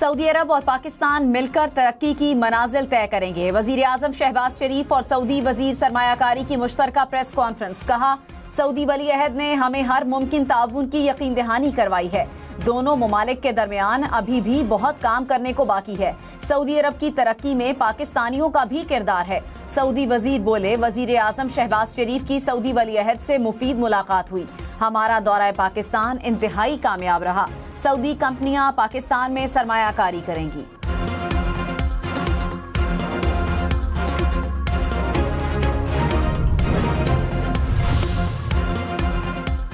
Saudi अरब और पाकिस्तान मिलकर तरक्की की मनाजिल तय करेंगे। वजीर आजम शहबाज शरीफ और सऊदी वजीर सरमायाकारी की मुश्तरका प्रेस कॉन्फ्रेंस। कहा, सऊदी वली अहद ने हमें हर मुमकिन ताउन की यकीन दहानी करवाई है। दोनों ममालिक के दरमियान अभी भी बहुत काम करने को बाकी है। सऊदी अरब की तरक्की में पाकिस्तानियों का भी किरदार है। सऊदी वजीर बोले, वजीर आजम शहबाज शरीफ की सऊदी वली अहद से मुफीद मुलाकात हुई। हमारा दौरा पाकिस्तान इंतहाई कामयाब रहा। सऊदी कंपनियां पाकिस्तान में सरमायाकारी करेंगी।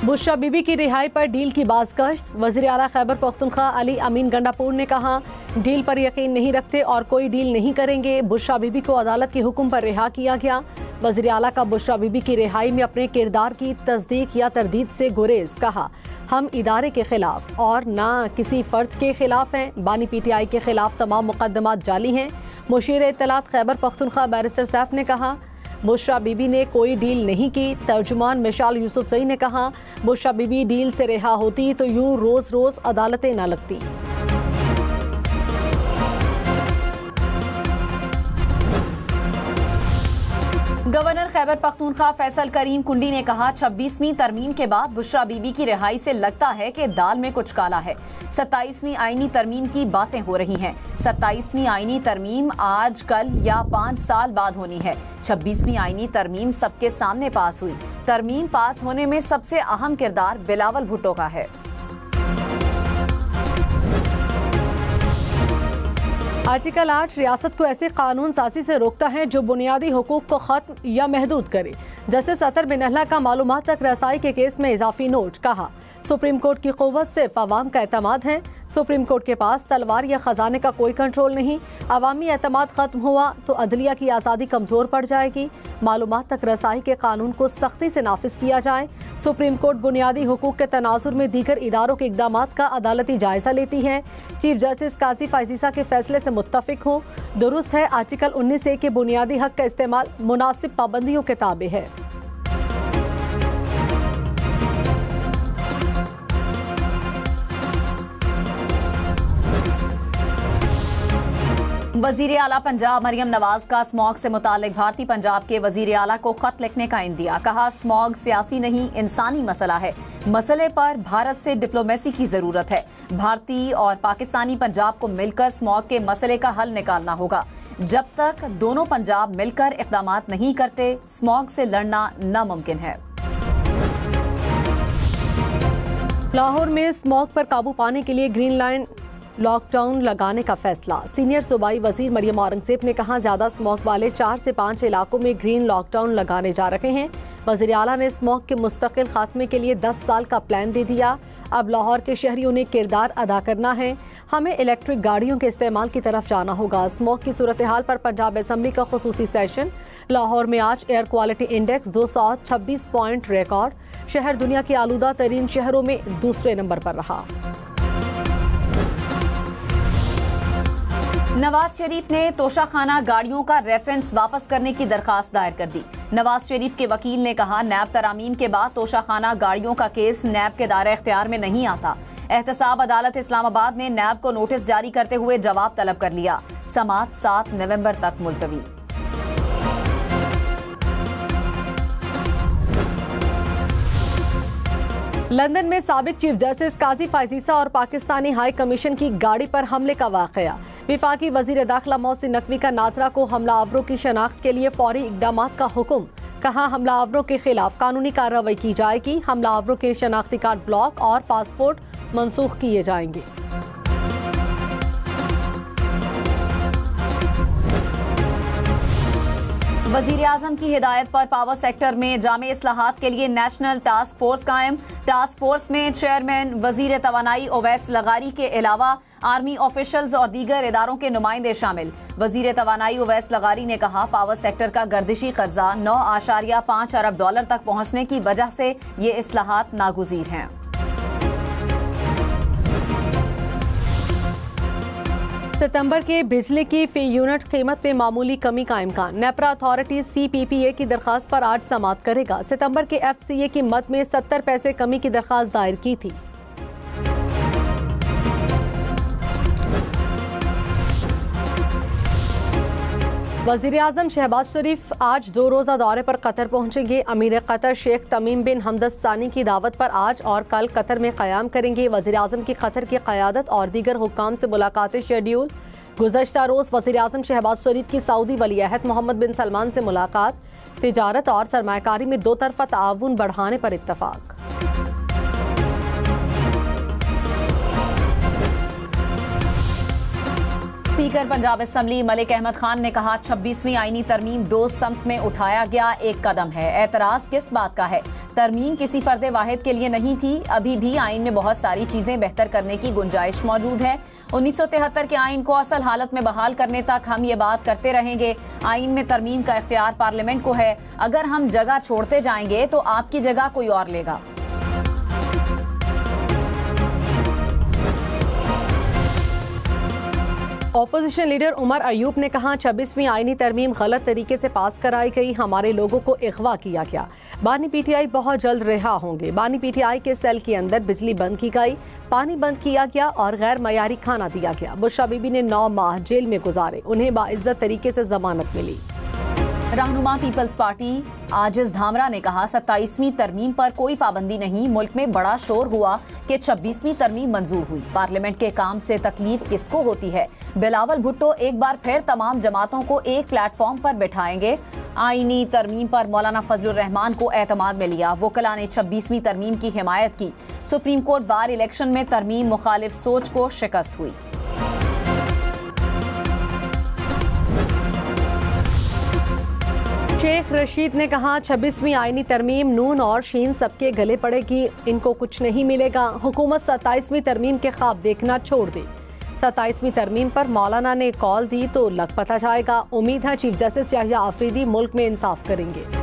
बुशरा बीबी की रिहाई पर डील की बाज़गश्त। वज़ीर आला खैबर पख्तूनख्वा अली अमीन गंडापुर ने कहा, डील पर यकीन नहीं रखते और कोई डील नहीं करेंगे। बुशरा बीबी को अदालत के हुक्म पर रिहा किया गया। वज़ीर आला का बुशरा बीबी की रिहाई में अपने किरदार की तस्दीक या तरदीद से गुरेज। कहा, हम इदारे के खिलाफ और ना किसी फर्द के खिलाफ हैं। बानी PTI के खिलाफ तमाम मुकदमात जाली हैं। मुशीर इत्तलात खैबर पख्तूनख्वा बैरिस्टर सैफ ने कहा, बुशरा बीबी ने कोई डील नहीं की। तर्जुमान मिशाल यूसुफजई ने कहा, बुशरा बीबी डील से रिहा होती तो यूं रोज रोज अदालतें न लगती। गवर्नर खैबर पख्तूनख्वा फैसल करीम कुंडी ने कहा, 26वीं तरमीम के बाद बुशरा बीबी की रिहाई से लगता है कि दाल में कुछ काला है। 27वीं आईनी तरमीम की बातें हो रही हैं। 27वीं आईनी तरमीम आज, कल या 5 साल बाद होनी है। 26वीं आईनी तरमीम सबके सामने पास हुई। तरमीम पास होने में सबसे अहम किरदार बिलावल भुट्टो का है। आर्टिकल 8 रियासत को ऐसे कानून साजी से रोकता है जो बुनियादी हुकूक को खत्म या महदूद करे। जस्टिस अतर बिन अहला का मालूमात तक रसाई के केस में इजाफी नोट। कहा, सुप्रीम कोर्ट की क़ुव्वत सिर्फ अवाम का एतमाद है। सुप्रीम कोर्ट के पास तलवार या खजाने का कोई कंट्रोल नहीं। अवामी एतमाद खत्म हुआ तो अदलिया की आज़ादी कमज़ोर पड़ जाएगी। मालूमात तक रसाई के कानून को सख्ती से नाफिज किया जाए। सुप्रीम कोर्ट बुनियादी हुकूक के तनाजुर में दीगर इदारों के इक़दामात का अदालती जायजा लेती है। चीफ जस्टिस काजी फाइजीसा के फैसले से मुत्तफिक हो। दुरुस्त है, आर्टिकल 19A के बुनियादी हक का इस्तेमाल मुनासिब पाबंदियों के ताबे है। वजीर आला पंजाब मरियम नवाज का स्मॉग से मुतालिक भारतीय पंजाब के वजीर आला को खत लिखने का इंदिया। कहा, स्मॉग सियासी नहीं इंसानी मसला है। मसले पर भारत से डिप्लोमेसी की जरूरत है। भारतीय और पाकिस्तानी पंजाब को मिलकर स्मॉग के मसले का हल निकालना होगा। जब तक दोनों पंजाब मिलकर इक़दामात नहीं करते, स्मॉग से लड़ना नामुमकिन है। लाहौर में स्मॉग पर काबू पाने के लिए ग्रीन लाइन लॉकडाउन लगाने का फैसला। सीनियर सूबाई वजीर मरियम औरंगजेब ने कहा, ज्यादा स्मॉग वाले 4 से 5 इलाकों में ग्रीन लॉकडाउन लगाने जा रहे हैं। वजीर आला ने स्मॉग के मुस्तकिल खात्मे के लिए 10 साल का प्लान दे दिया। अब लाहौर के शहरियों ने किरदार अदा करना है। हमें इलेक्ट्रिक गाड़ियों के इस्तेमाल की तरफ जाना होगा। स्मॉग की सूरत हाल पर पंजाब असम्बली का खुसूसी सेशन। लाहौर में आज air quality index 226 point record. शहर दुनिया के आलूदा तरीन शहरों में दूसरे नंबर पर रहा। नवाज शरीफ ने तोशाखाना गाड़ियों का रेफरेंस वापस करने की दरखास्त दायर कर दी। नवाज शरीफ के वकील ने कहा, नैब तरामीम के बाद तोशाखाना गाड़ियों का केस नैब के दायरे इख्तियार में नहीं आता। एहतसाब अदालत इस्लामाबाद ने नैब को नोटिस जारी करते हुए जवाब तलब कर लिया। समाअत 7 नवंबर तक मुलतवी। लंदन में साबिक चीफ जस्टिस काजी फाइजीसा और पाकिस्तानी हाई कमीशन की गाड़ी पर हमले का वाकया। विफाकी वजीर दाखिला मोहसिन नकवी का नाथरा को हमलावरों की शनाख्त के लिए फौरी इकदामात का हुक्म। कहा, हमलावरों के खिलाफ कानूनी कार्रवाई की जाएगी। हमलावरों के शनाख्ती कार्ड ब्लॉक और पासपोर्ट मनसूख किए जाएंगे। वजीर आजम की हिदायत पर पावर सेक्टर में जामे इस्लाहात के लिए नेशनल टास्क फोर्स कायम। टास्क फोर्स में चेयरमैन वजीर तवानाई ओवैस लगारी के अलावा आर्मी ऑफिशियल्स और दीगर इदारों के नुमाइंदे शामिल। वजीर तवानाई ओवैस लगारी ने कहा, पावर सेक्टर का गर्दिशी कर्जा 9.5 अरब डॉलर तक पहुंचने की वजह से ये इस्लाहात नागुज़ीर हैं। सितंबर के बिजली की फी यूनिट कीमत में मामूली कमी का इम्कान। नेपरा अथॉरिटी CPPA की दरखास्त पर आज समाअत करेगा। सितंबर के FCA की मद में 70 पैसे कमी की दरखास्त दायर की थी। वज़ीर-ए-आज़म शहबाज शरीफ आज 2 रोज़ा दौरे पर कतर पहुंचेंगे। अमीर कतर शेख तमीम बिन हमद अल सानी की दावत पर आज और कल कतर में क़याम करेंगे। वज़ीर-ए-आज़म की कतर की क़यादत और दीगर हुक्काम से मुलाकातें शेड्यूल। गुज़श्ता रोज़ वज़ीर-ए-आज़म शहबाज शरीफ की सऊदी वली-ए-अहद मोहम्मद बिन सलमान से मुलाकात। तिजारत और सरमायाकारी में दो तरफ़ा ताउन बढ़ाने पर इत्तफ़ाक़। स्पीकर पंजाब असम्बली मलिक अहमद खान ने कहा 26वीं आईनी तरमीम 2 समत में उठाया गया एक कदम है। एतराज़ किस बात का है? तरमीम किसी फर्द वाहिद के लिए नहीं थी। अभी भी आइन में बहुत सारी चीजें बेहतर करने की गुंजाइश मौजूद है। 1973 के आइन को असल हालत में बहाल करने तक हम ये बात करते रहेंगे। आइन में तरमीम का इख्तियार पार्लियामेंट को है। अगर हम जगह छोड़ते जाएंगे तो आपकी जगह कोई और लेगा। ऑपोजिशन लीडर उमर अयूब ने कहा 26वीं आईनी तरमीम गलत तरीके से पास कराई गई। हमारे लोगों को अगवा किया गया। बानी पीटीआई बहुत जल्द रिहा होंगे। बानी पीटीआई के सेल के अंदर बिजली बंद की गई, पानी बंद किया गया और गैर मयारी खाना दिया गया। बुशरा बीबी ने 9 माह जेल में गुजारे। उन्हें बाइज्जत तरीके से जमानत मिली। रहनुमा पीपल्स पार्टी आजिज धामरा ने कहा 27वीं तरमीम पर कोई पाबंदी नहीं। मुल्क में बड़ा शोर हुआ कि 26वीं तरमीम मंजूर हुई। पार्लियामेंट के काम से तकलीफ किसको होती है? बिलावल भुट्टो एक बार फिर तमाम जमातों को एक प्लेटफॉर्म पर बैठाएंगे। आईनी तरमीम पर मौलाना फजलुर रहमान को एतमाद में लिया। वकला ने 26वीं तरमीम की हिमायत की। सुप्रीम कोर्ट बार इलेक्शन में तरमीम मुखालिफ सोच को शिकस्त हुई। शेख रशीद ने कहा 26वीं आईनी तरमीम नून और शीन सबके गले पड़ेगी। इनको कुछ नहीं मिलेगा। हुकूमत 27वीं तरमीम के ख्वाब देखना छोड़ दे। 27वीं तरमीम पर मौलाना ने कॉल दी तो लग पता जाएगा। उम्मीद है चीफ जस्टिस याहिया आफरीदी मुल्क में इंसाफ करेंगे।